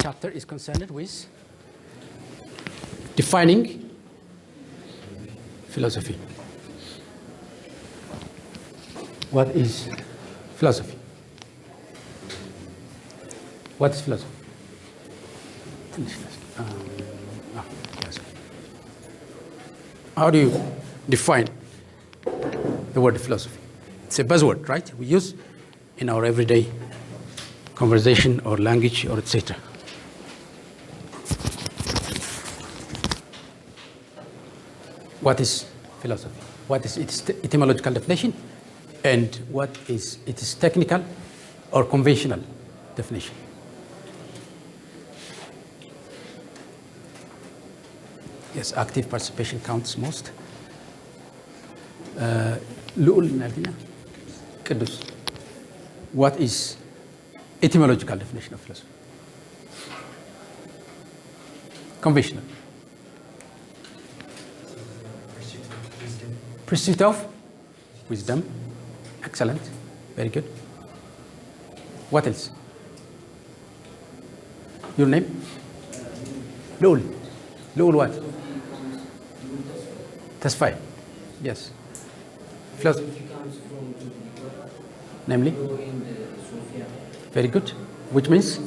chapter is concerned with defining philosophy. What is philosophy? What is philosophy? How do you define the word philosophy? It's a buzzword, right? We use in our everyday conversation or language or etc. What is philosophy? What is its etymological definition? And what is its technical or conventional definition? Yes, active participation counts most. What is etymological definition of philosophy? Conventional. Pursuit of wisdom. Excellent. Very good. What else? Your name? Lul. Lul what? Tasfai. Yes. Philosophy comes from namely? Very good. Which means?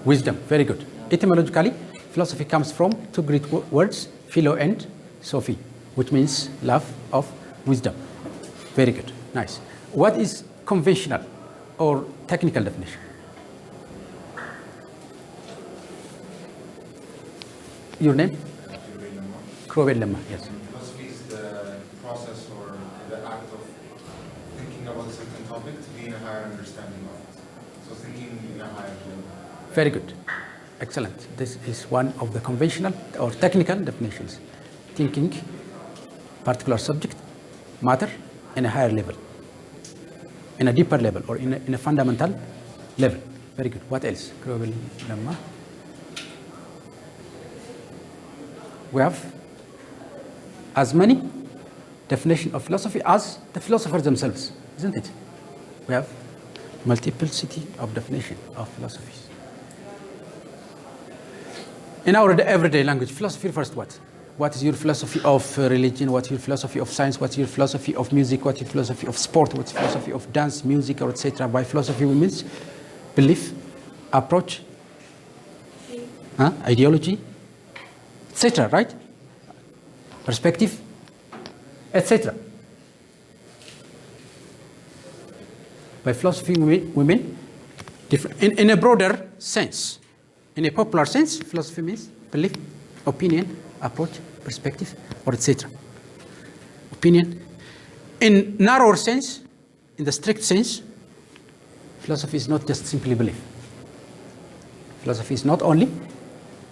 Wisdom. Very good. Etymologically, philosophy comes from two Greek words, philo and sophi, which means love of wisdom. Very good. Nice. What is conventional or technical definition? Your name? Crowell Lemma. Yes. Philosophy is the process or the act of thinking about a certain topic to gain a higher understanding of it. So thinking in a higher level. Very good. Excellent. This is one of the conventional or technical definitions. Thinking particular subject, matter, in a higher level, in a deeper level, or in a fundamental level. Very good. What else? We have as many definitions of philosophy as the philosophers themselves, isn't it? We have multiplicity of definition of philosophies. In our everyday language, philosophy refers to what? What is your philosophy of religion? What's your philosophy of science? What's your philosophy of music? What's your philosophy of sport? What's your philosophy of dance, music, or etc.? By philosophy, we mean belief, approach, ideology, etc., right? Perspective, etc. By philosophy, we mean different. In a broader sense, in a popular sense, philosophy means belief, opinion, approach, perspective, or etc. Opinion. In narrower sense, in the strict sense, philosophy is not just simply belief. Philosophy is not only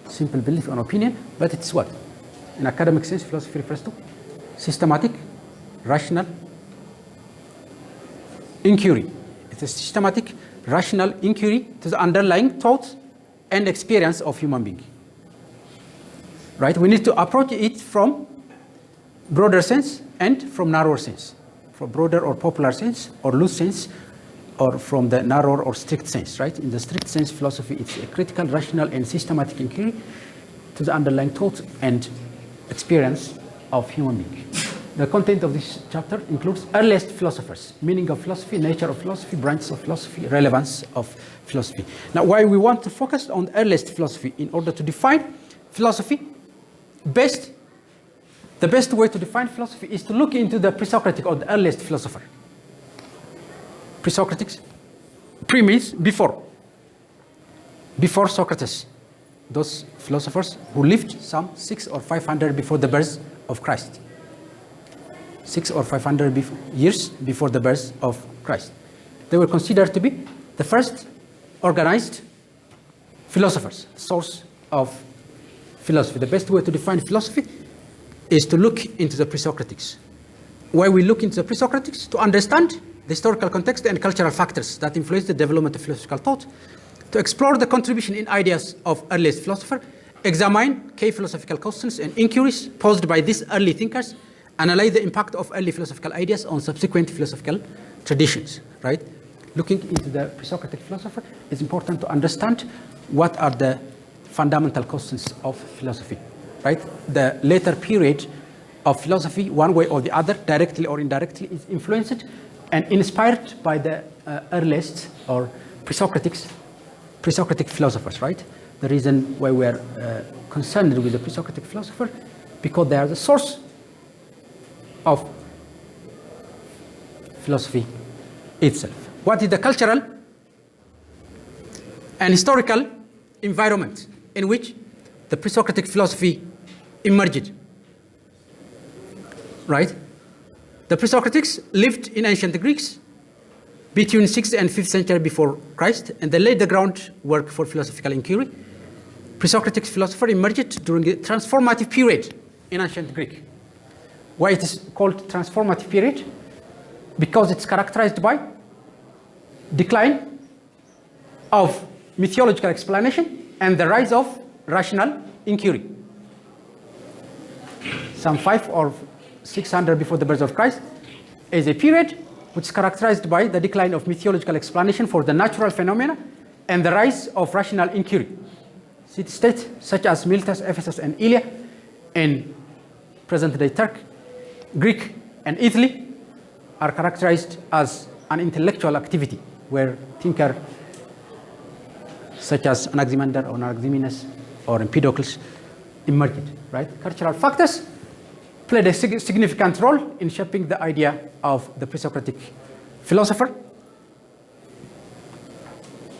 simple belief and opinion, but it's what? In academic sense, philosophy refers to systematic, rational inquiry. It's a systematic, rational inquiry to the underlying thoughts and experience of human being. Right? We need to approach it from broader sense and from narrower sense. From broader or popular sense or loose sense, or from the narrower or strict sense, right? In the strict sense, philosophy is a critical, rational, and systematic inquiry to the underlying thoughts and experience of human being. The content of this chapter includes earliest philosophers, meaning of philosophy, nature of philosophy, branches of philosophy, relevance of philosophy. Now, why we want to focus on earliest philosophy? In order to define philosophy, the best way to define philosophy is to look into the pre-Socratic or the earliest philosopher. Pre-Socratics, pre means before Socrates, those philosophers who lived some 600 or 500 before the birth of Christ. 600 or 500 years before the birth of Christ. They were considered to be the first organized philosophers, source of philosophy. The best way to define philosophy is to look into the pre-Socratics. Why we look into the pre-Socratics? To understand the historical context and cultural factors that influence the development of philosophical thought, to explore the contribution in ideas of earliest philosopher, examine key philosophical questions and inquiries posed by these early thinkers, analyze the impact of early philosophical ideas on subsequent philosophical traditions, right? looking into the pre-Socratic philosopher, it's important to understand what are the fundamental constants of philosophy, right? The later period of philosophy, one way or the other, directly or indirectly, is influenced and inspired by the earliest or pre-Socratic philosophers, right? The reason why we are concerned with the pre-Socratic philosopher, because they are the source of philosophy itself. What is the cultural and historical environment in which the pre-Socratic philosophy emerged? Right? The pre-Socratics lived in ancient Greece between 6th and 5th century before Christ, and they laid the groundwork for philosophical inquiry. Pre-Socratic philosopher emerged during a transformative period in ancient Greek. Why it is called transformative period? Because it's characterized by decline of mythological explanation and the rise of rational inquiry. Some 500 or 600 before the birth of Christ is a period which is characterized by the decline of mythological explanation for the natural phenomena and the rise of rational inquiry. City-states such as Miletus, Ephesus, and Ilia in present-day Turkey, Greek, and Italy are characterized as an intellectual activity where thinkers such as Anaximander or Anaximenes or Empedocles emerged. Right? Cultural factors played a significant role in shaping the idea of the pre-Socratic philosopher.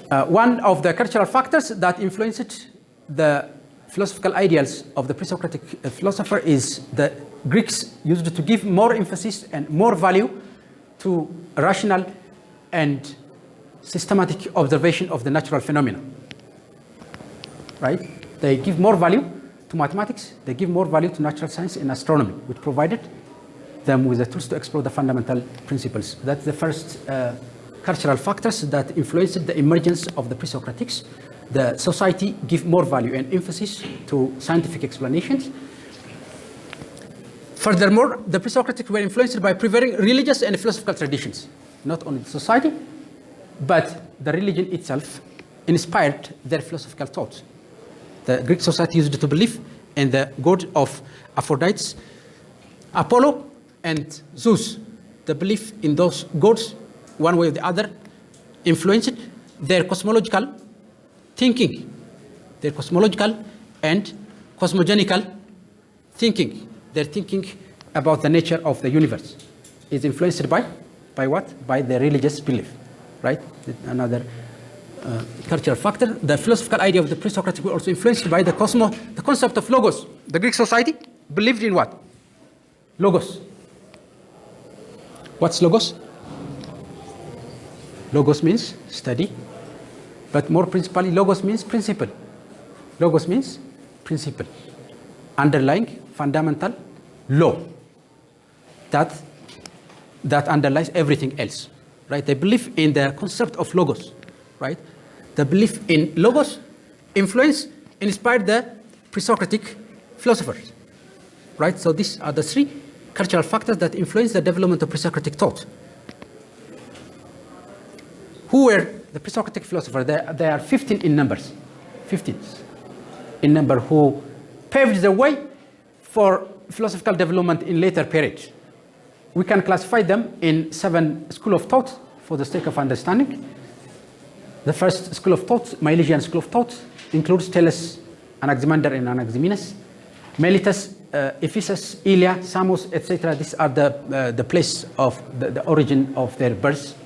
One of the cultural factors that influenced the philosophical ideals of the pre-Socratic philosopher is the Greeks used to give more emphasis and more value to rational and systematic observation of the natural phenomena. Right? They give more value to mathematics, they give more value to natural science and astronomy, which provided them with the tools to explore the fundamental principles. That's the first cultural factors that influenced the emergence of the pre-Socratics. The society give more value and emphasis to scientific explanations. Furthermore, the pre-Socratics were influenced by prevailing religious and philosophical traditions. Not only the society, but the religion itself inspired their philosophical thoughts. The Greek society used to believe in the god of Aphrodite, Apollo, and Zeus. The belief in those gods, one way or the other, influenced their cosmological thinking, their cosmological and cosmogonical thinking. Their thinking about the nature of the universe is influenced by what? By the religious belief, right? Another cultural factor. The philosophical idea of the pre-Socratic were also influenced by the concept of logos. The Greek society believed in what? Logos. What's logos? Logos means study, but more principally, logos means principle. Logos means principle, underlying fundamental law that underlies everything else, right? They believe in the concept of logos, right? The belief in logos inspired the pre-Socratic philosophers, right? So these are the three cultural factors that influence the development of pre-Socratic thought. Who were the pre-Socratic philosophers? There are 15 in numbers, 15 in number, who paved the way for philosophical development in later periods. We can classify them in 7 schools of thought for the sake of understanding. The first school of thought, Milesian school of thought, includes Thales, Anaximander, and Anaximenes. Miletus, Ephesus, Ilia, Samos, etc. These are the place of the origin of their birth.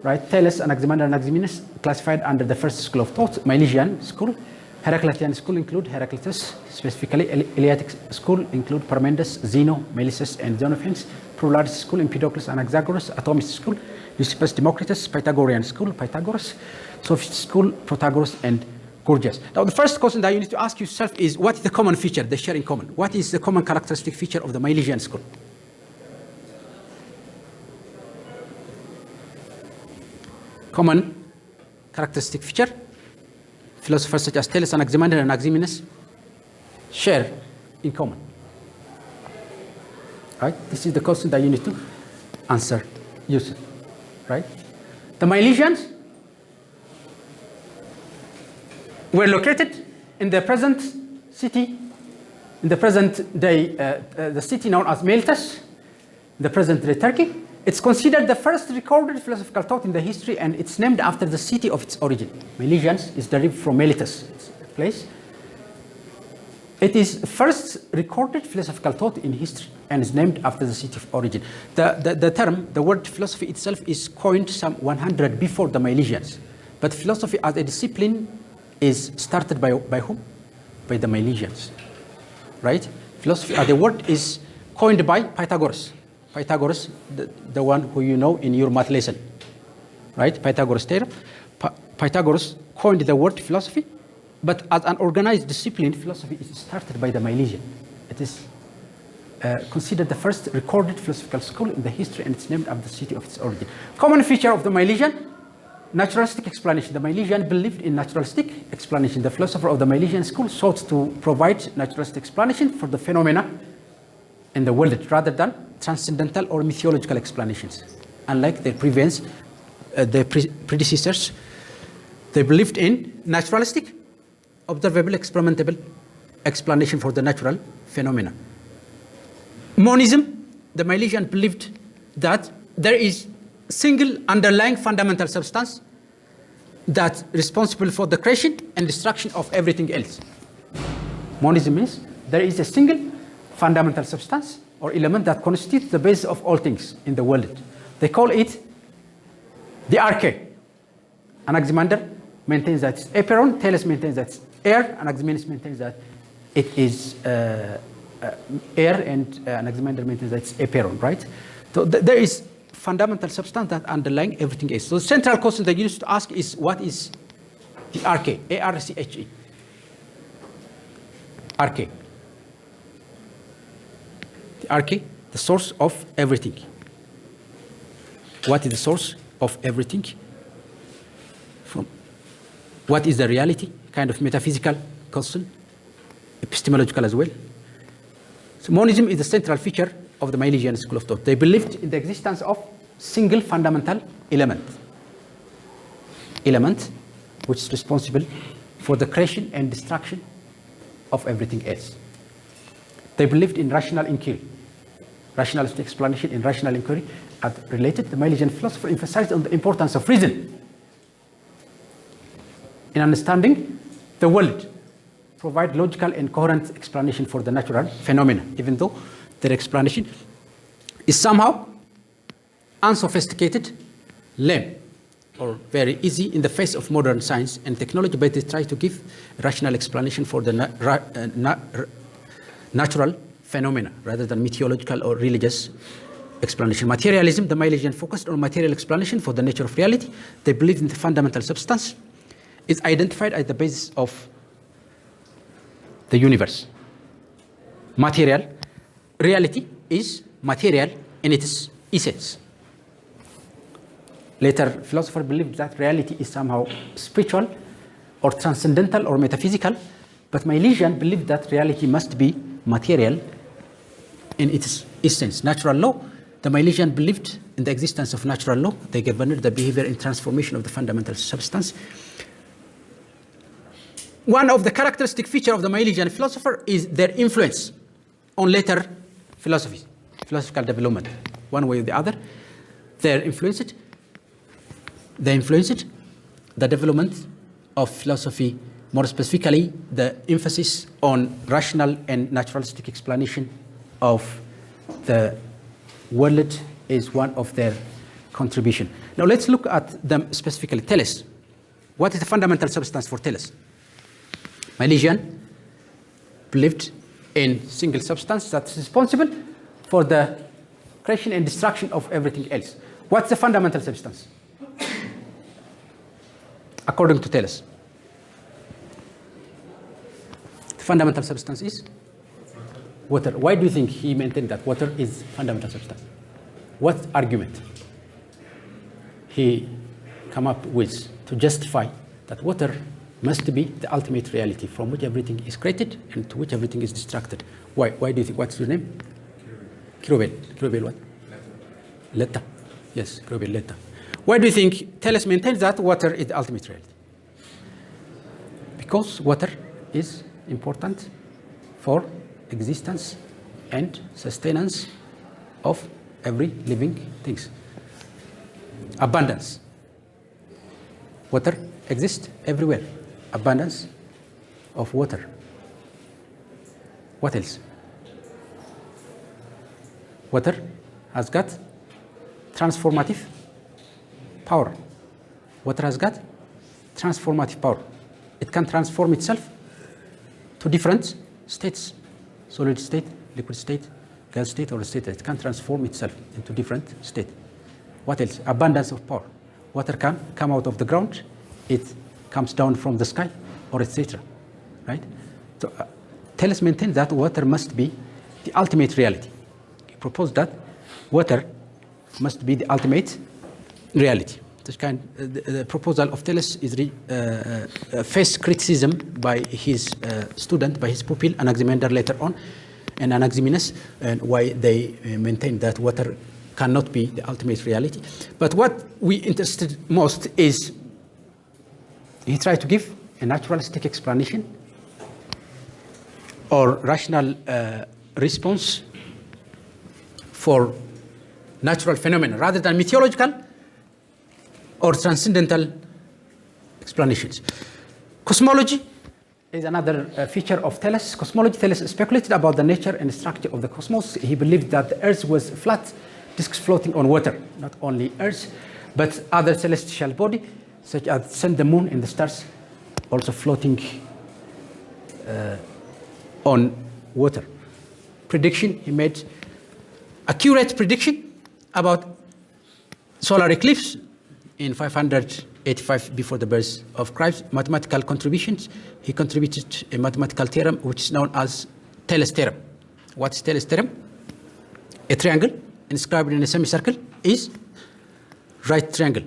Right? Thales, Anaximander, and Anaximenes classified under the first school of thought, Milesian school. Heraclitean school include Heraclitus, specifically Eleatic school include Parmenides, Zeno, Melissus, and Xenophanes. Prolapse school, Empedocles, Anaxagoras. Atomist school, Leucippus, Democritus. Pythagorean school, Pythagoras. Sophist school, Protagoras, and Gorgias. Now, the first question that you need to ask yourself is, what is the common feature they share in common? What is the common characteristic feature of the Milesian school? Common characteristic feature. Philosophers such as Thales, Anaximander, and Anaximenes share in common. Right? This is the question that you need to answer yourself. Right? The Milesians were located in the present city, in the present day, the city known as Miletus, the present day Turkey. It's considered the first recorded philosophical thought in the history, and it's named after the city of its origin. Milesians is derived from Miletus, it's a place. It is the first recorded philosophical thought in history and is named after the city of origin. The term, the word philosophy itself is coined some 100 before the Milesians. But philosophy as a discipline is started by whom? By the Milesians, right? Philosophy as a word is coined by Pythagoras. Pythagoras, the one who you know in your math lesson, right? Pythagoras theorem. Pythagoras coined the word philosophy, but as an organized discipline, philosophy is started by the Milesian. It is considered the first recorded philosophical school in the history, and it's named after the city of its origin. Common feature of the Milesian, naturalistic explanation. The Milesian believed in naturalistic explanation. The philosopher of the Milesian school sought to provide naturalistic explanation for the phenomena in the world rather than transcendental or mythological explanations. Unlike their predecessors, they believed in naturalistic, observable, experimentable explanation for the natural phenomena. Monism, the Milesian believed that there is single underlying fundamental substance that's responsible for the creation and destruction of everything else. Monism means there is a single fundamental substance or element that constitutes the base of all things in the world. They call it the arche. Anaximander maintains that it's aperon, Thales maintains that it's air, Anaximenes maintains that it is air, and Anaximander maintains that it's aperon, right? So there is fundamental substance that underlying everything else. So the central question that you used to ask is, what is the arche? A-R-C-H-E. Arche. The arche, the source of everything. What is the source of everything? What is the reality? Kind of metaphysical question, epistemological as well. So monism is the central feature of the Milesian school of thought. They believed in the existence of single fundamental element which is responsible for the creation and destruction of everything else. They believed in rational inquiry, rationalistic explanation in rational inquiry. As related, the Milesian philosopher emphasized on the importance of reason in understanding the world, provide logical and coherent explanation for the natural phenomena, even though their explanation is somehow unsophisticated, lame, or very easy in the face of modern science and technology, but they try to give rational explanation for the natural phenomena rather than mythological or religious explanation. Materialism, the Milesian focused on material explanation for the nature of reality. They believed in the fundamental substance is identified as the basis of the universe. Material, reality is material in its essence. Later, philosophers believed that reality is somehow spiritual or transcendental or metaphysical, but Milesian believed that reality must be material in its essence. Natural law, the Milesian believed in the existence of natural law. They governed the behavior and transformation of the fundamental substance. One of the characteristic features of the Milesian philosopher is their influence on later philosophies, philosophical development. One way or the other, they influenced the development of philosophy, more specifically the emphasis on rational and naturalistic explanation of the world is one of their contribution. Now let's look at them specifically. Thales. What is the fundamental substance for Thales? Milesian believed in single substance that's responsible for the creation and destruction of everything else. What's the fundamental substance? According to Thales, the fundamental substance is water. Why do you think he maintained that water is fundamental substance? What argument he come up with to justify that water must be the ultimate reality from which everything is created and to which everything is destructed? Why do you think? What's your name? Kirobel. Kirobel what? Letta. Yes, Kirobel Letta. Why do you think Thales maintains that water is the ultimate reality? Because water is important for existence and sustenance of every living things. Abundance. Water exists everywhere. Abundance of water. What else? Water has got transformative power. Water has got transformative power. It can transform itself to different states, solid state, liquid state, gas state, or state. It can transform itself into different states. What else? Abundance of power. Water can come out of the ground, it comes down from the sky, or etc. Right? So Thales maintains that water must be the ultimate reality. He proposed that water must be the ultimate reality. This kind, the proposal of Thales is faced criticism by his student, by his pupil, Anaximander later on, and Anaximenes, and why they maintain that water cannot be the ultimate reality. But what we interested most is he tried to give a naturalistic explanation or rational response for natural phenomena rather than meteorological or transcendental explanations. Cosmology is another feature of Thales. Cosmology, Thales speculated about the nature and structure of the cosmos. He believed that the Earth was flat, disks floating on water. Not only Earth, but other celestial bodies, such as the sun, the moon, and the stars, also floating on water. Prediction, he made accurate prediction about solar eclipse in 585 before the birth of Christ. Mathematical contributions, he contributed a mathematical theorem which is known as Thales theorem. What is Thales theorem? A triangle inscribed in a semicircle is right triangle.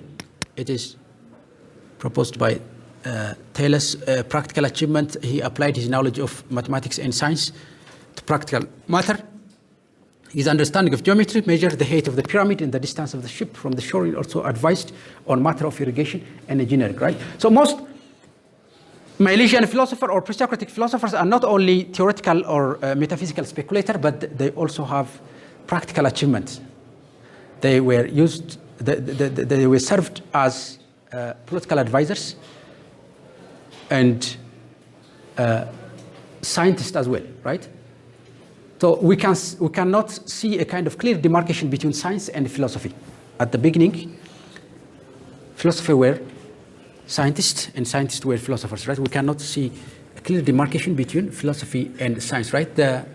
It is proposed by Thales. Practical achievement, he applied his knowledge of mathematics and science to practical matter. His understanding of geometry measured the height of the pyramid and the distance of the ship from the shore. He also advised on matter of irrigation and engineering, right? So most Milesian philosophers or pre-Socratic philosophers are not only theoretical or metaphysical speculators, but they also have practical achievements. They were used, they were served as political advisors and scientists as well, right? So we cannot see a kind of clear demarcation between science and philosophy. At the beginning, philosophers were scientists and scientists were philosophers, right? We cannot see a clear demarcation between philosophy and science, right? The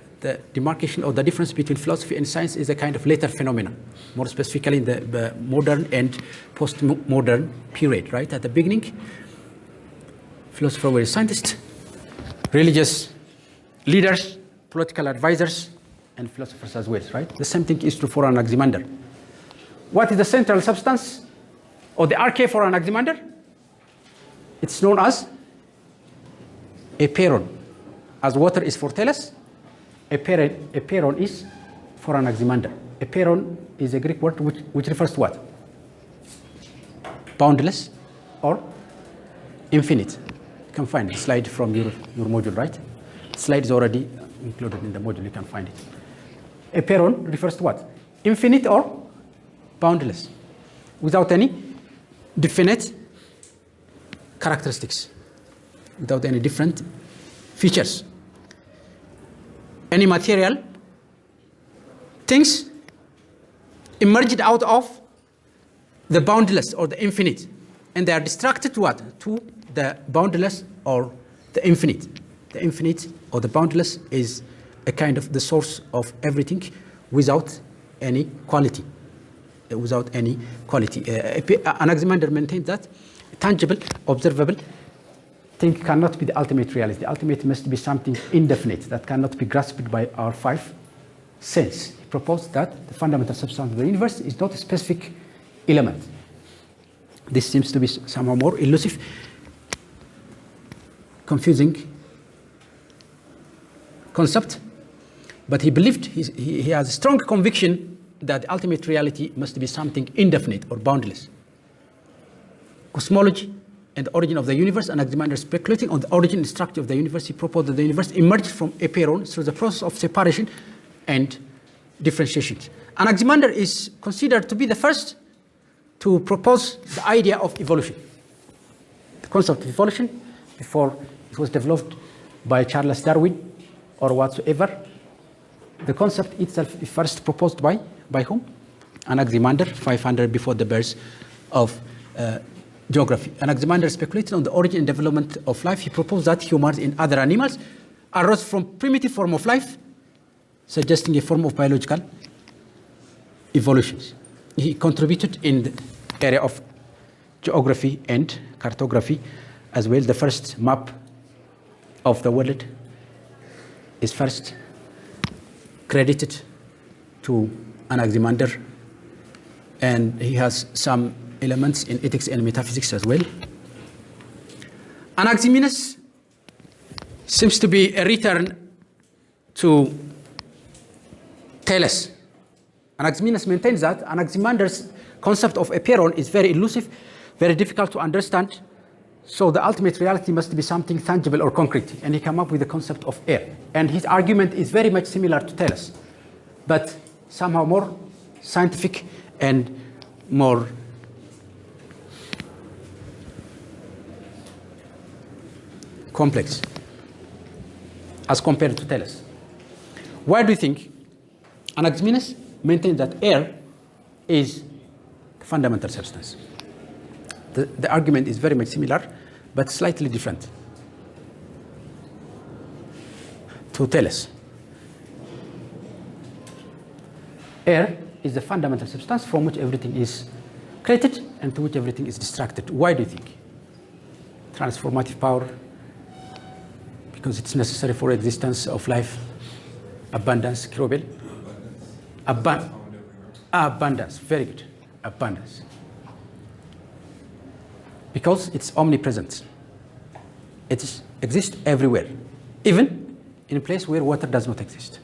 demarcation or the difference between philosophy and science is a kind of later phenomenon, more specifically in the modern and post-modern period, right? At the beginning, philosophers were scientists, religious leaders, political advisors, and philosophers as well, right? The same thing is true for Anaximander. What is the central substance or the arche for Anaximander? It's known as a peron. As water is for Thales, a peron is for Anaximander. A peron is a Greek word which refers to what? Boundless or infinite. You can find the slide from your module, right? The slide is already included in the module, you can find it. A peron refers to what? Infinite or boundless, without any definite characteristics, without any different features. Any material things emerged out of the boundless or the infinite, and they are distracted to what? To the boundless or the infinite. The infinite or the boundless is a kind of the source of everything without any quality. Without any quality. Anaximander maintained that tangible, observable thing cannot be the ultimate reality. The ultimate must be something indefinite that cannot be grasped by our five senses. He proposed that the fundamental substance of the universe is not a specific element. This seems to be somehow more elusive, confusing concept, but he believed, he has a strong conviction that the ultimate reality must be something indefinite or boundless. cosmology and the origin of the universe. Anaximander speculating on the origin and structure of the universe. He proposed that the universe emerged from apeiron through the process of separation and differentiation. Anaximander is considered to be the first to propose the idea of evolution. The concept of evolution, before it was developed by Charles Darwin or whatsoever, the concept itself is first proposed by whom? Anaximander, 500 before the birth of geography. Anaximander speculated on the origin and development of life. He proposed that humans and other animals arose from primitive form of life, suggesting a form of biological evolution. He contributed in the area of geography and cartography as well. The first map of the world is first credited to Anaximander, and he has some elements in ethics and metaphysics as well. Anaximenes seems to be a return to Thales. Anaximenes maintains that Anaximander's concept of apeiron is very elusive, very difficult to understand, so the ultimate reality must be something tangible or concrete, and he came up with the concept of air. And his argument is very much similar to Thales, but somehow more scientific and more complex as compared to Thales. Why do you think Anaximenes maintains that air is the fundamental substance? The argument is very much similar, but slightly different to Thales. Air is the fundamental substance from which everything is created and to which everything is distracted. Why do you think? Transformative power, because it's necessary for existence of life. Abundance, Kirobel? Abundance, very good. Abundance. Because it's omnipresent. It exists everywhere, even in a place where water does not exist.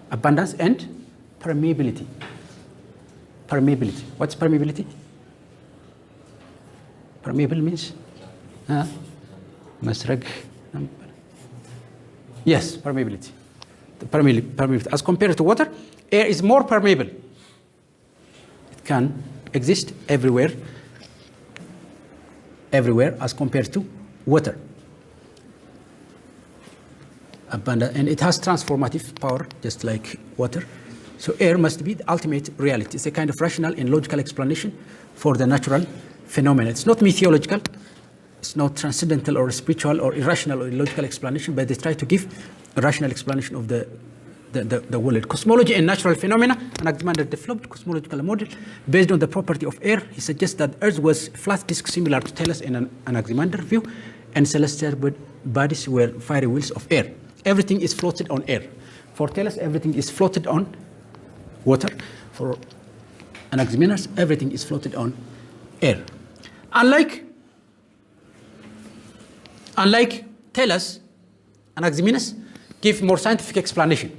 Abundance and permeability. Permeability. What's permeability? Permeable means? Masrag. Yes, permeability. Permeability. As compared to water, air is more permeable. It can exist everywhere as compared to water. Abundant, and it has transformative power, just like water. So air must be the ultimate reality. It's a kind of rational and logical explanation for the natural phenomena. It's not mythological. It's not transcendental or spiritual or irrational or illogical explanation, but they try to give a rational explanation of the world. Cosmology and natural phenomena. Anaximander developed cosmological model based on the property of air. He suggests that Earth was a flat disk similar to Thales in an Anaximander view, and celestial bodies were fiery wheels of air. Everything is floated on air. For Thales, everything is floated on water. For Anaximander, everything is floated on air. Unlike Thales, Anaximenes gave more scientific explanation.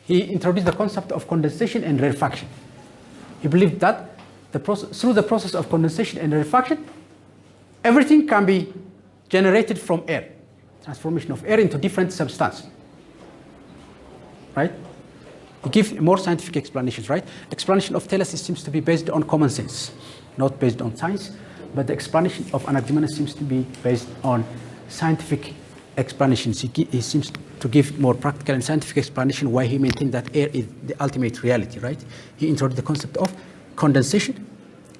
He introduced the concept of condensation and rarefaction. He believed that through the process of condensation and rarefaction, everything can be generated from air. Transformation of air into different substance. Right? He gives more scientific explanations, right? Explanation of Thales seems to be based on common sense, not based on science, but the explanation of Anaximenes seems to be based on scientific explanations. He seems to give more practical and scientific explanation why he maintained that air is the ultimate reality, right? He introduced the concept of condensation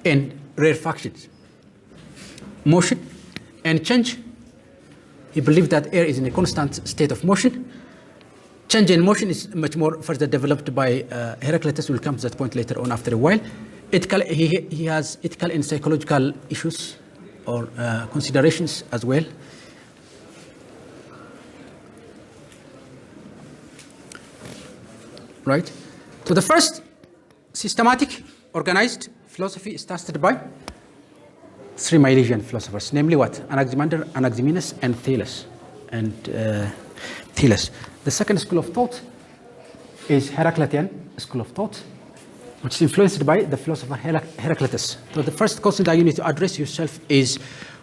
and rarefaction, motion and change. He believed that air is in a constant state of motion. Change in motion is much more further developed by Heraclitus. We'll come to that point later on after a while. He has ethical and psychological issues or considerations as well. Right? So the first systematic organized philosophy started by three Milesian philosophers, namely what? Anaximander, Anaximenes, and Thales. The second school of thought is Heraclitean school of thought. which is influenced by the philosopher Heraclitus. So the first question that you need to address yourself is,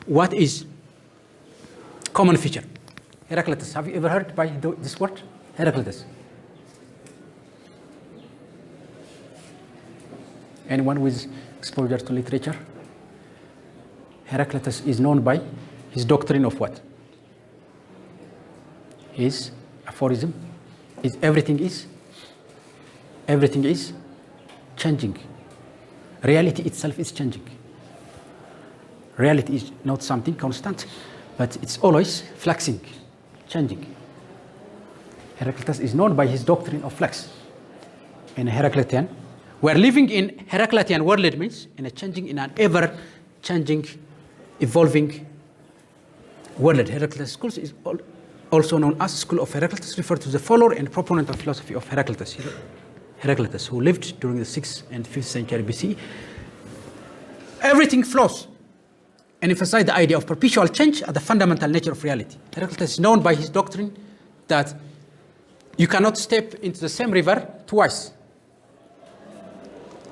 what is common feature? Heraclitus, have you ever heard by this word? Heraclitus. Anyone with exposure to literature? Heraclitus is known by his doctrine of what? His aphorism is everything is changing. Reality itself is changing. Reality is not something constant, but it's always flexing, changing. Heraclitus is known by his doctrine of flex. In Heraclitean, we're living in Heraclitean world, means in an ever-changing, evolving world. Heraclitus school is also known as School of Heraclitus, referred to the follower and proponent of philosophy of Heraclitus. Heraclitus, who lived during the 6th and 5th century BC. Everything flows and emphasize the idea of perpetual change as the fundamental nature of reality. Heraclitus is known by his doctrine that you cannot step into the same river twice.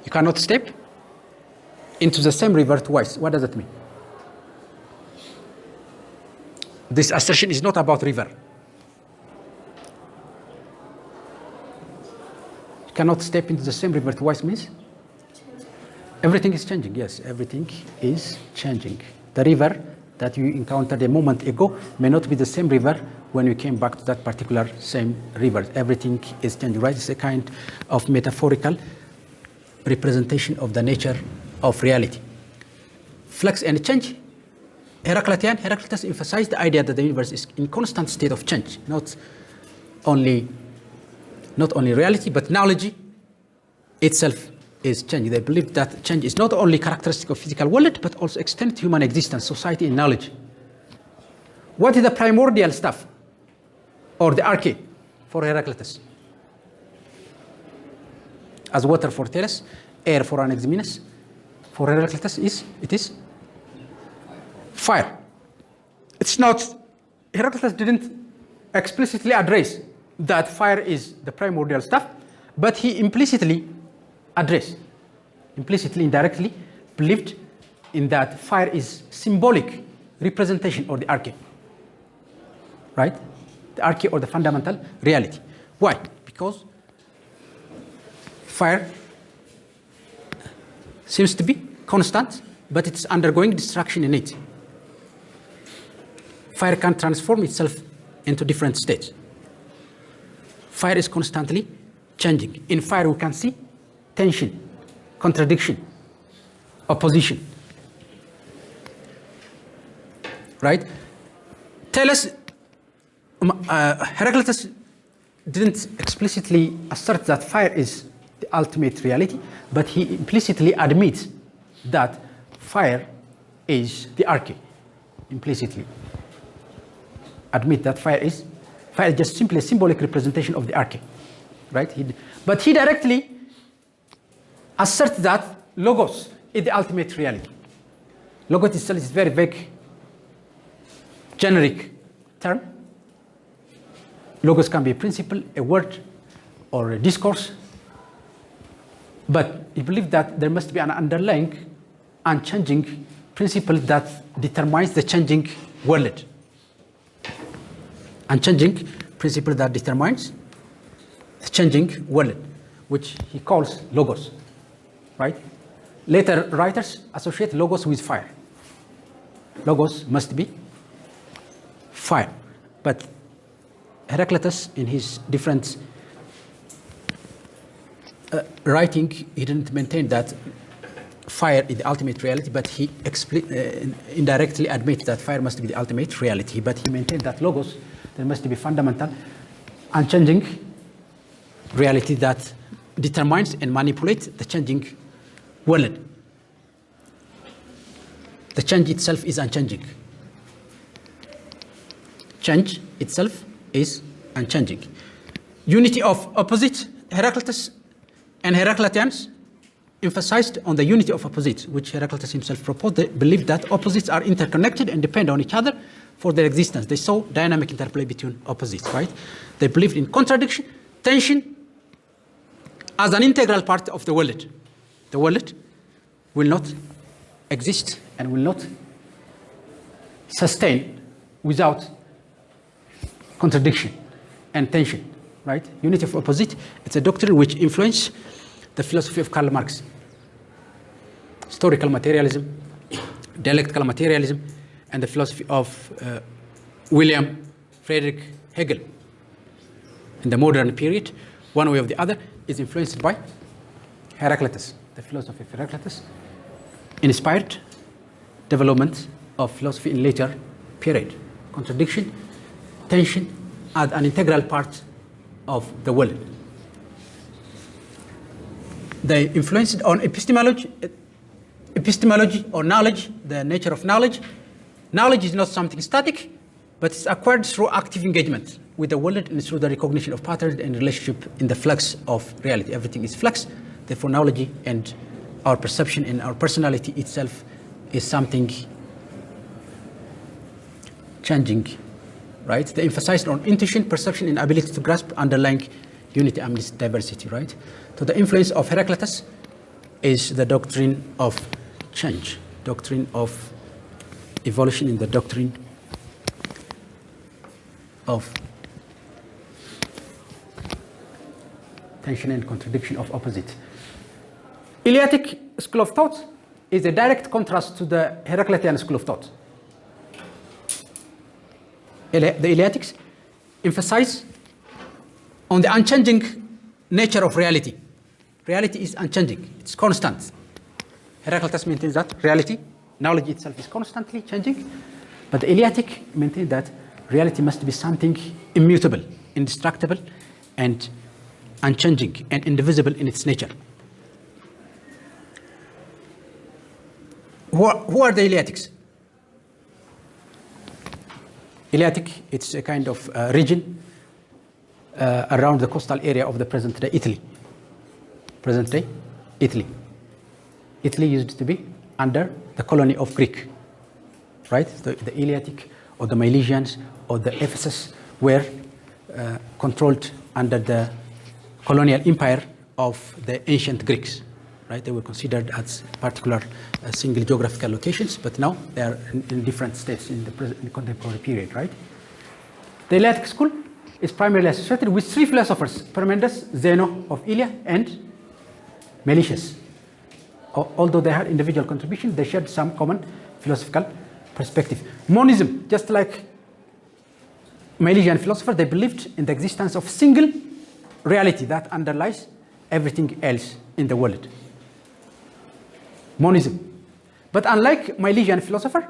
You cannot step into the same river twice. What does that mean? This assertion is not about river. You cannot step into the same river twice means everything is changing. Yes, everything is changing. The river that you encountered a moment ago may not be the same river when you came back to that particular same river. Everything is changing, right? It's a kind of metaphorical representation of the nature of reality. Flux and change. Heraclitus emphasized the idea that the universe is in constant state of change, not only reality, but knowledge itself is changing. They believe that change is not only characteristic of physical world, but also extended to human existence, society, and knowledge. What is the primordial stuff, or the arche, for Heraclitus? As water for Thales, air for Anaximenes, for Heraclitus it is fire. It's not, Heraclitus didn't explicitly address that fire is the primordial stuff, but he implicitly indirectly believed in that fire is symbolic representation of the arche, right? The arche, or the fundamental reality. Why? Because fire seems to be constant, but it's undergoing destruction in it. Fire can transform itself into different states. Fire is constantly changing. In fire, we can see tension, contradiction, opposition. Right? Heraclitus didn't explicitly assert that fire is the ultimate reality, but he implicitly admits that fire is the arche. Implicitly admit that fire is just simply a symbolic representation of the arche, right? But he directly asserts that logos is the ultimate reality. Logos itself is a very vague, generic term. Logos can be a principle, a word, or a discourse. But he believed that there must be an underlying, unchanging principle that determines the changing world. Unchanging principle that determines the changing world, which he calls logos, right? Later writers associate logos with fire. Logos must be fire. But Heraclitus, in his different writing, he didn't maintain that fire is the ultimate reality, but he indirectly admits that fire must be the ultimate reality. But he maintained that logos, there must be fundamental, unchanging reality that determines and manipulates the changing world. The change itself is unchanging. Change itself is unchanging. Unity of opposites. Heraclitus and Heracliteans emphasized on the unity of opposites, which Heraclitus himself proposed. They believed that opposites are interconnected and depend on each other for their existence. They saw dynamic interplay between opposites, right? They believed in contradiction, tension, as an integral part of the world. The world will not exist and will not sustain without contradiction and tension, right? Unity of opposite, it's a doctrine which influenced the philosophy of Karl Marx. Historical materialism, dialectical materialism, and the philosophy of William Friedrich Hegel. In the modern period, one way or the other, is influenced by Heraclitus. The philosophy of Heraclitus inspired development of philosophy in later period. Contradiction, tension, as an integral part of the world. They influenced on epistemology or knowledge, the nature of knowledge. Knowledge is not something static, but it's acquired through active engagement with the world and through the recognition of patterns and relationship in the flux of reality. Everything is flux, therefore knowledge and our perception and our personality itself is something changing, right? They emphasized on intuition, perception, and ability to grasp underlying unity amidst diversity, right? So the influence of Heraclitus is the doctrine of change, doctrine of evolution in the doctrine of tension and contradiction of opposite. Eleatic school of thought is a direct contrast to the Heraclitean school of thought. The Eleatics emphasize on the unchanging nature of reality. Reality is unchanging, it's constant. Heraclitus maintains that reality, knowledge itself is constantly changing, but the Eleatic maintains that reality must be something immutable, indestructible, and unchanging, and indivisible in its nature. Who are the Eleatics? Eleatic, it's a kind of region around the coastal area of the present-day Italy. Present-day Italy. Italy used to be under the colony of Greek, right? The Eleatic or the Milesians or the Ephesus were controlled under the colonial empire of the ancient Greeks, right? They were considered as particular single geographical locations, but now they are in different states in the contemporary period, right? The Eleatic school is primarily associated with three philosophers, Parmenides, Zeno of Ilia, and Meletius. Although they had individual contributions, they shared some common philosophical perspective. Monism, just like Milesian philosophers, they believed in the existence of single reality that underlies everything else in the world. Monism. But unlike Milesian philosopher,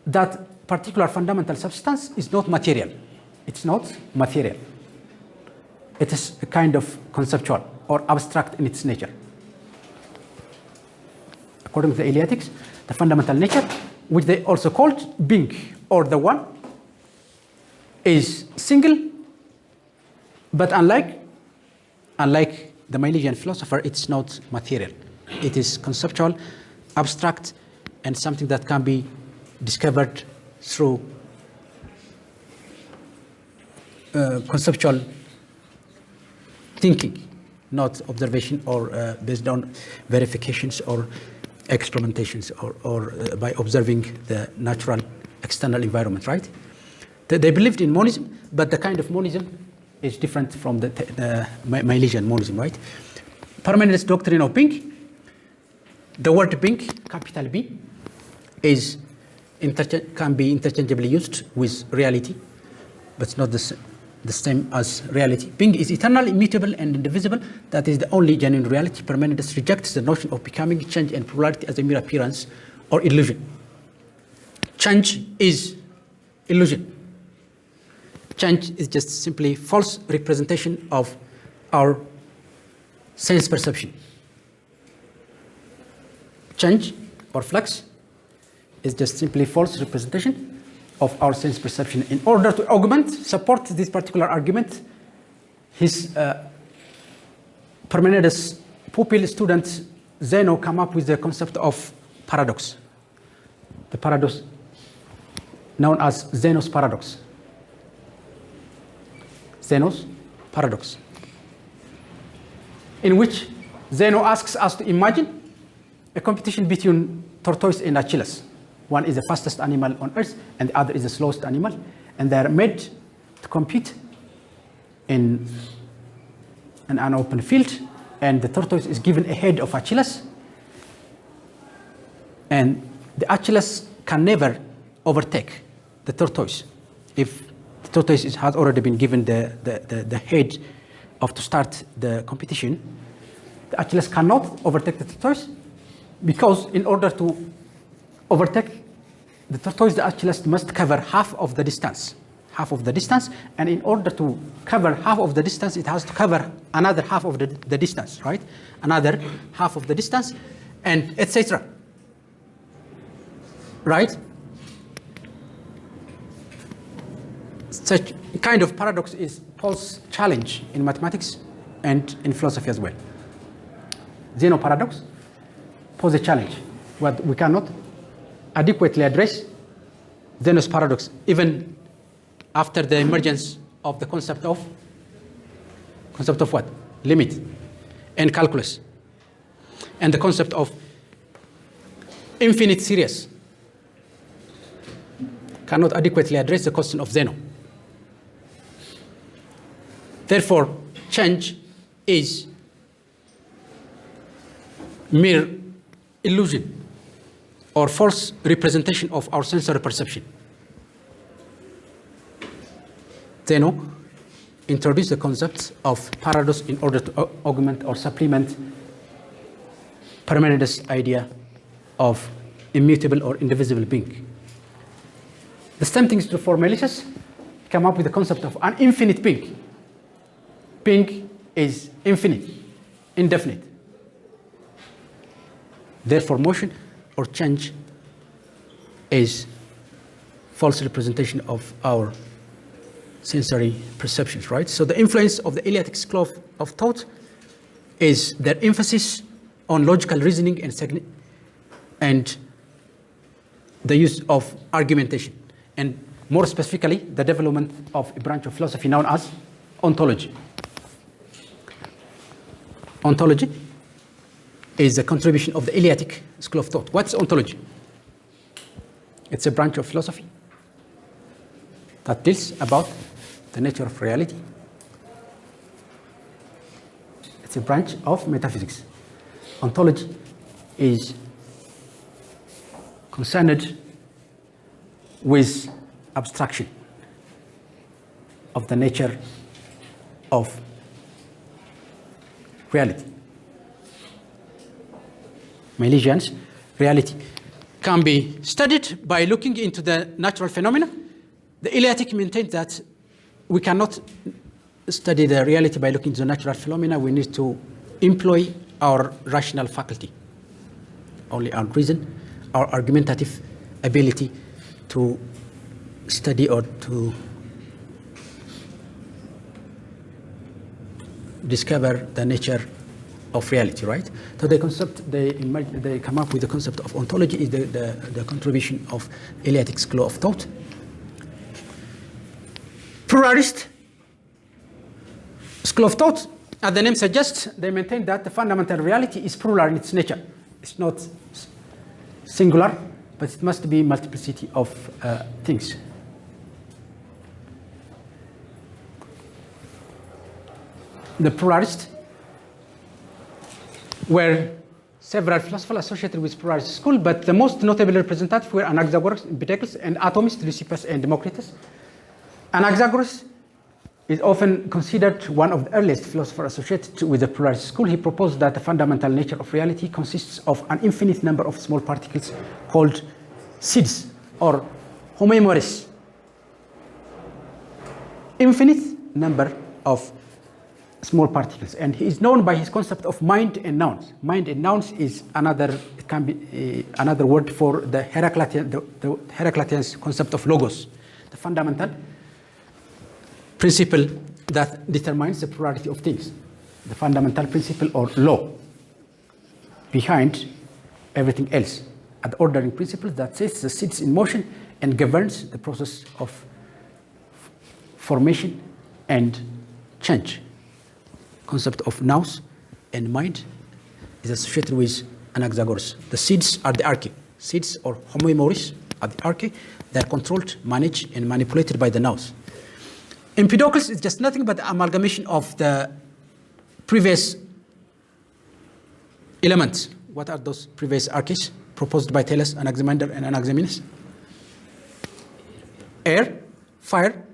that particular fundamental substance is not material. It's not material. It is a kind of conceptual or abstract in its nature. According to the Eleatics, the fundamental nature, which they also called being, or the one, is single, but unlike the Milesian philosopher, it's not material. It is conceptual, abstract, and something that can be discovered through conceptual thinking, not observation or based on verifications or experimentations or by observing the natural external environment, right? They believed in monism, but the kind of monism is different from the Milesian monism, right? Parmenides' doctrine of being, the word being, capital B, can be interchangeably used with reality, but it's not the same as reality. Being is eternal, immutable, and indivisible. That is the only genuine reality. Parmenides rejects the notion of becoming, change, and plurality as a mere appearance or illusion. Change is illusion. Change is just simply false representation of our sense perception. Change or flux is just simply false representation of our sense perception. In order to support this particular argument, his Parmenides' pupil student Zeno came up with the concept of paradox. The paradox known as Zeno's paradox. Zeno's paradox. in which Zeno asks us to imagine a competition between tortoise and Achilles. One is the fastest animal on earth, and the other is the slowest animal, and they are made to compete in an open field, and the tortoise is given ahead of Achilles, and the Achilles can never overtake the tortoise. If the tortoise has already been given the head of to start the competition, the Achilles cannot overtake the tortoise, because in order to overtake the tortoise, the Achilles must cover half of the distance, and in order to cover half of the distance, it has to cover another half of the distance, right? Another half of the distance, and etc. Right? Such kind of paradox is Paul's challenge in mathematics and in philosophy as well. Zeno paradox poses a challenge. What we cannot adequately address Zeno's paradox, even after the emergence of the concept of what? Limit and calculus, and the concept of infinite series cannot adequately address the question of Zeno. Therefore, change is mere illusion or false representation of our sensory perception. Zeno introduced the concept of paradox in order to augment or supplement Parmenides' idea of immutable or indivisible being. The same thing is true for Melissus. Come up with the concept of an infinite being. Being is infinite, indefinite. Therefore, motion or change is false representation of our sensory perceptions, right? So the influence of the Eleatic school of thought is their emphasis on logical reasoning and the use of argumentation, and more specifically, the development of a branch of philosophy known as ontology. Ontology is a contribution of the Eleatic school of thought. What's ontology? It's a branch of philosophy that deals about the nature of reality. It's a branch of metaphysics. Ontology is concerned with abstraction of the nature of reality. Milesian's reality can be studied by looking into the natural phenomena. The Eleatic maintained that we cannot study the reality by looking into the natural phenomena. We need to employ our rational faculty, only our reason, our argumentative ability to study or to discover the nature of reality, right? So the concept they come up with the concept of ontology is the contribution of Eleatic school of thought. Pluralist school of thought, as the name suggests, they maintain that the fundamental reality is plural in its nature. It's not singular, but it must be multiplicity of things. The pluralists were several philosophers associated with pluralist school, but the most notable representatives were Anaxagoras, Empedocles, and atomists Leucippus and Democritus. Anaxagoras is often considered one of the earliest philosophers associated with the pluralist school. He proposed that the fundamental nature of reality consists of an infinite number of small particles called seeds or homomeres. Infinite number of small particles, and he is known by his concept of mind and nouns. Mind and nouns is another, it can be another word for the Heraclitean concept of logos, the fundamental principle that determines the plurality of things, the fundamental principle or law behind everything else, an ordering principle that sets the seeds in motion and governs the process of formation and change. Concept of nous and mind is associated with Anaxagoras. The seeds are the archae. Seeds or homoemories are the archae. They are controlled, managed, and manipulated by the nous. Empedocles is just nothing but the amalgamation of the previous elements. What are those previous archaes proposed by Thales, Anaximander, and Anaximenes? Air, fire,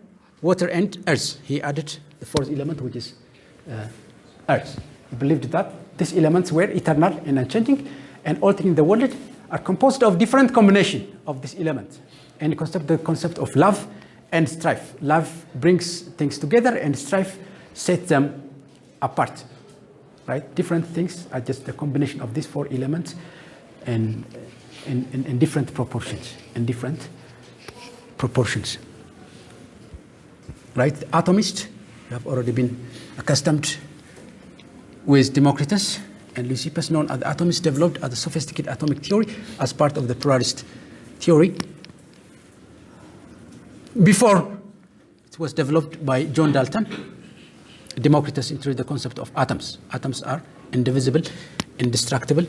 water, and earth. He added the fourth element, which is earth. He believed that these elements were eternal and unchanging, and all things in the world are composed of different combinations of these elements. And the concept of love and strife. Love brings things together, and strife sets them apart. Right? Different things are just the combination of these four elements, and in different proportions. Right? The atomists have already been accustomed with Democritus and Leucippus, known as the atomists, developed as a sophisticated atomic theory as part of the pluralist theory. Before it was developed by John Dalton, Democritus introduced the concept of atoms. Atoms are indivisible, indestructible,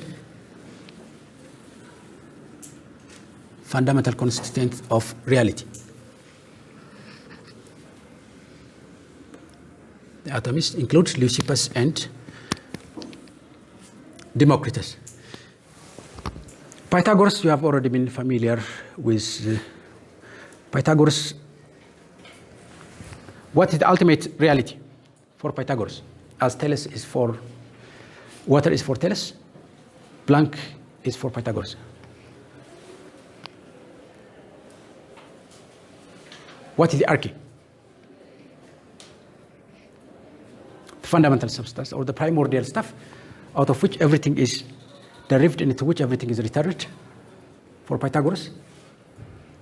fundamental constituents of reality. The atomists include Leucippus and Democritus. Pythagoras, you have already been familiar with Pythagoras. What is the ultimate reality for Pythagoras? As Thales is for water is for Thales, blank is for Pythagoras. What is the archae? The fundamental substance, or the primordial stuff, out of which everything is derived and into which everything is returned. For Pythagoras,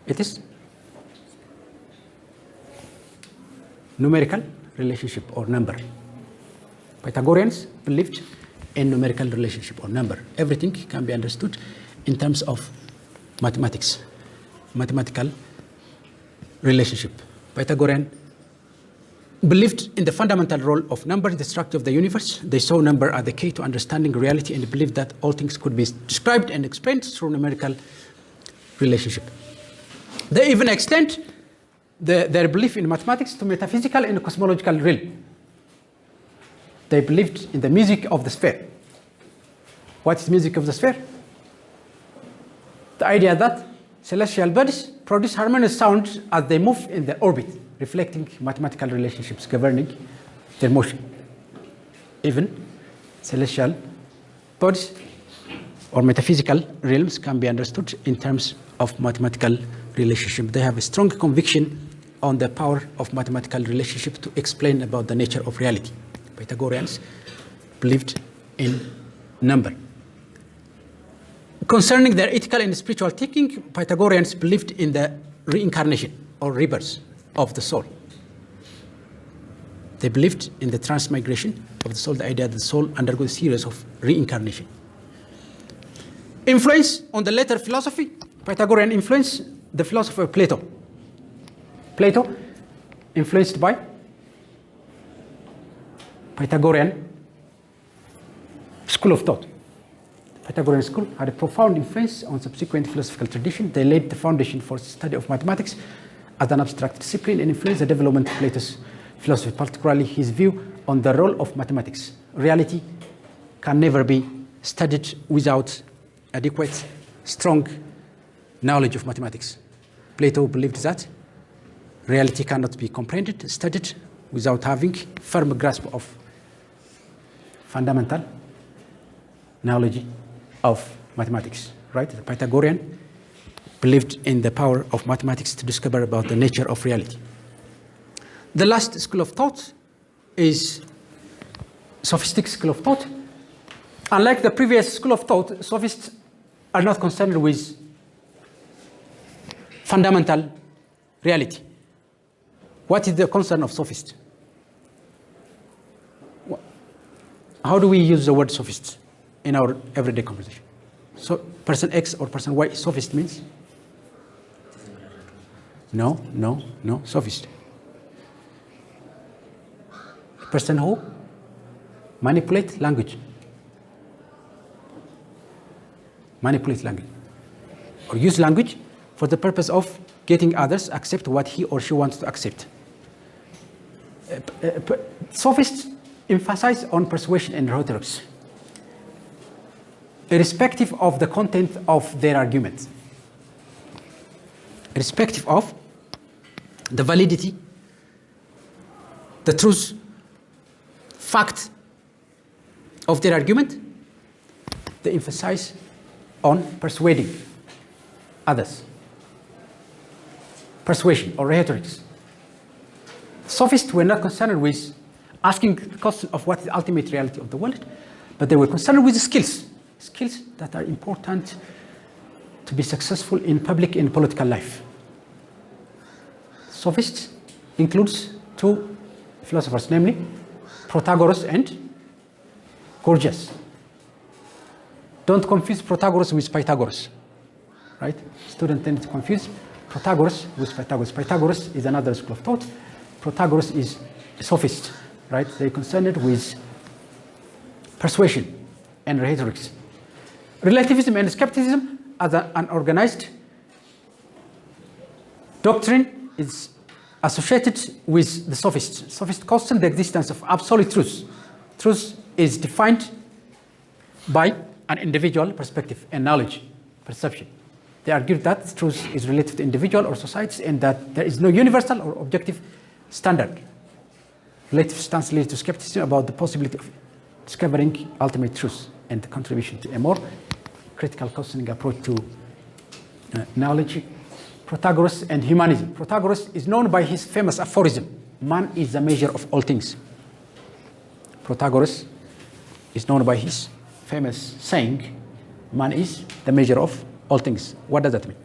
it is numerical relationship or number. Pythagoreans believed in numerical relationship or number. Everything can be understood in terms of mathematics, mathematical relationship. Pythagorean believed in the fundamental role of number in the structure of the universe. They saw number as the key to understanding reality and believed that all things could be described and explained through numerical relationship. They even extend their belief in mathematics to metaphysical and cosmological realm. They believed in the music of the sphere. What is music of the sphere? The idea that celestial bodies produce harmonious sounds as they move in their orbit, reflecting mathematical relationships governing their motion. Even celestial bodies or metaphysical realms can be understood in terms of mathematical relationship. They have a strong conviction on the power of mathematical relationship to explain about the nature of reality. Pythagoreans believed in number. Concerning their ethical and spiritual thinking, Pythagoreans believed in the reincarnation or rebirth of the soul. They believed in the transmigration of the soul, the idea that the soul undergoes a series of reincarnation. Influence on the later philosophy, Pythagorean influence, the philosopher Plato. Plato, influenced by Pythagorean school of thought. Pythagorean school had a profound influence on subsequent philosophical tradition. They laid the foundation for the study of mathematics as an abstract discipline and influenced the development of Plato's philosophy, particularly his view on the role of mathematics. Reality can never be studied without adequate, strong knowledge of mathematics. Plato believed that reality cannot be comprehended, studied, without having firm grasp of fundamental knowledge of mathematics, right? The Pythagorean believed in the power of mathematics to discover about the nature of reality. The last school of thought is sophistic school of thought. Unlike the previous school of thought, sophists are not concerned with fundamental reality. What is the concern of sophists? How do we use the word sophist in our everyday conversation? So person X or person Y, sophist means? No, sophist. Person who manipulates language. manipulate language, or use language for the purpose of getting others accept what he or she wants to accept. Sophists emphasize on persuasion and rhetorics, irrespective of the content of their argument, irrespective of the validity, the truth, fact of their argument. They emphasize on persuading others. Persuasion or rhetorics. Sophists were not concerned with asking the question of what is the ultimate reality of the world, but they were concerned with the skills that are important to be successful in public and political life. Sophists includes two philosophers, namely Protagoras and Gorgias. Don't confuse Protagoras with Pythagoras, right? Students tend to confuse Protagoras with Pythagoras. Pythagoras is another school of thought. Protagoras is a sophist, right? They're concerned with persuasion and rhetorics. Relativism and skepticism as an organized doctrine is associated with the sophists. Sophists question the existence of absolute truth. Truth is defined by an individual perspective and knowledge, perception. They argue that truth is related to individual or societies and that there is no universal or objective standard. Relative stance leads to skepticism about the possibility of discovering ultimate truth and the contribution to a more critical questioning approach to knowledge. Protagoras and humanism. Protagoras is known by his famous aphorism, man is the measure of all things. Protagoras is known by his famous saying, man is the measure of all things. What does that mean?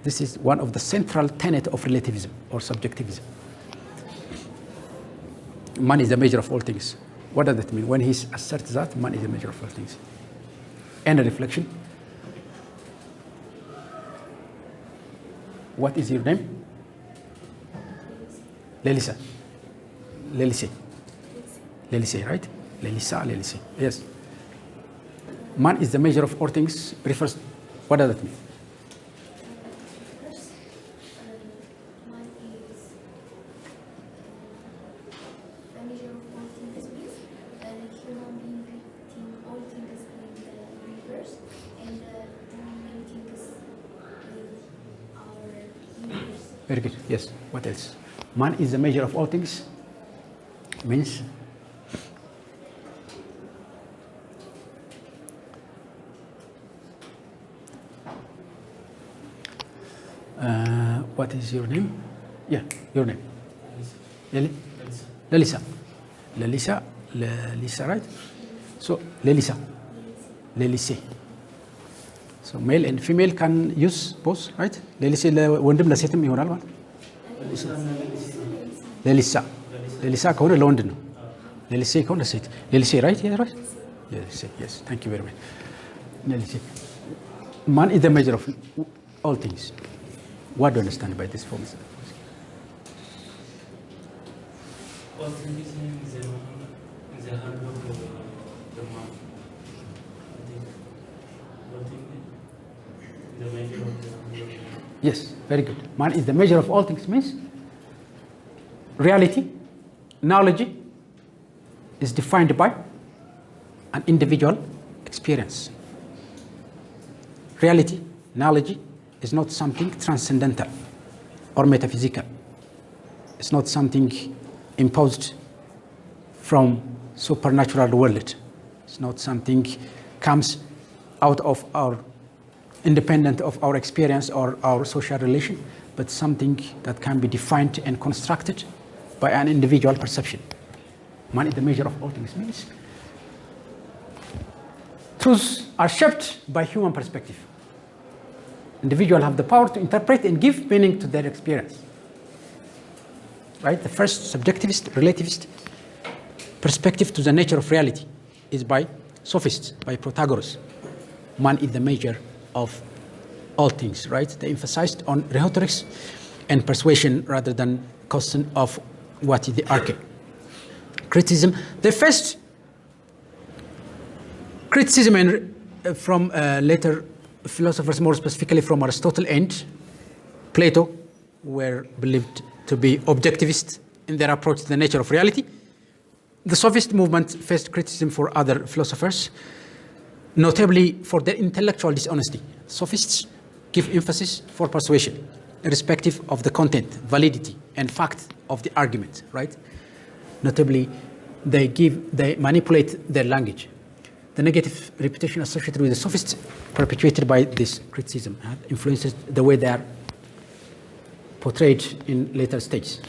This is one of the central tenets of relativism or subjectivism. Man is the measure of all things. What does that mean? When he asserts that man is the measure of all things. And a reflection. What is your name? Lelisa. Lelise. Lelise, right? Lelise. Yes. Man is the measure of all things. Refers. What does that mean? Very good. Yes. What else? Man is the measure of all things. Means what is your name? Yeah, your name. Lelisa. Lelisa, right? So Lelisa. Lelise. So male and female can use both, right? ለሊሴ ለወንድም ለሴትም ይሆናል ማለት ለሊሳ ከሆነ ለወንድ ነው ለሊሴ ከሆነ ለሴት ለሊሴ right? Yeah, right? Yes, thank you very much. ለሊሴ man is the measure of all things. What do you understand by this form? All things means the hand of the man. The measure of the hand. Yes, very good. Man is the measure of all things means reality, knowledge is defined by an individual experience. Reality, knowledge is not something transcendental or metaphysical. It's not something imposed from supernatural world. It's not something comes out of our independent of our experience or our social relation, but something that can be defined and constructed by an individual perception. Man is the measure of all things means truths are shaped by human perspective. Individuals have the power to interpret and give meaning to their experience. Right? The first subjectivist, relativist perspective to the nature of reality is by sophists, by Protagoras. Man is the measure of all things, right? They emphasized on rhetorics and persuasion rather than question of what is the arche. Criticism. They first Criticism from later philosophers, more specifically from Aristotle and Plato, were believed to be objectivist in their approach to the nature of reality. The sophist movement faced criticism for other philosophers, notably for their intellectual dishonesty. Sophists give emphasis for persuasion, irrespective of the content, validity, and fact of the argument, right? Notably, they manipulate their language. The negative reputation associated with the sophists perpetuated by this criticism influences the way they are portrayed in later stages.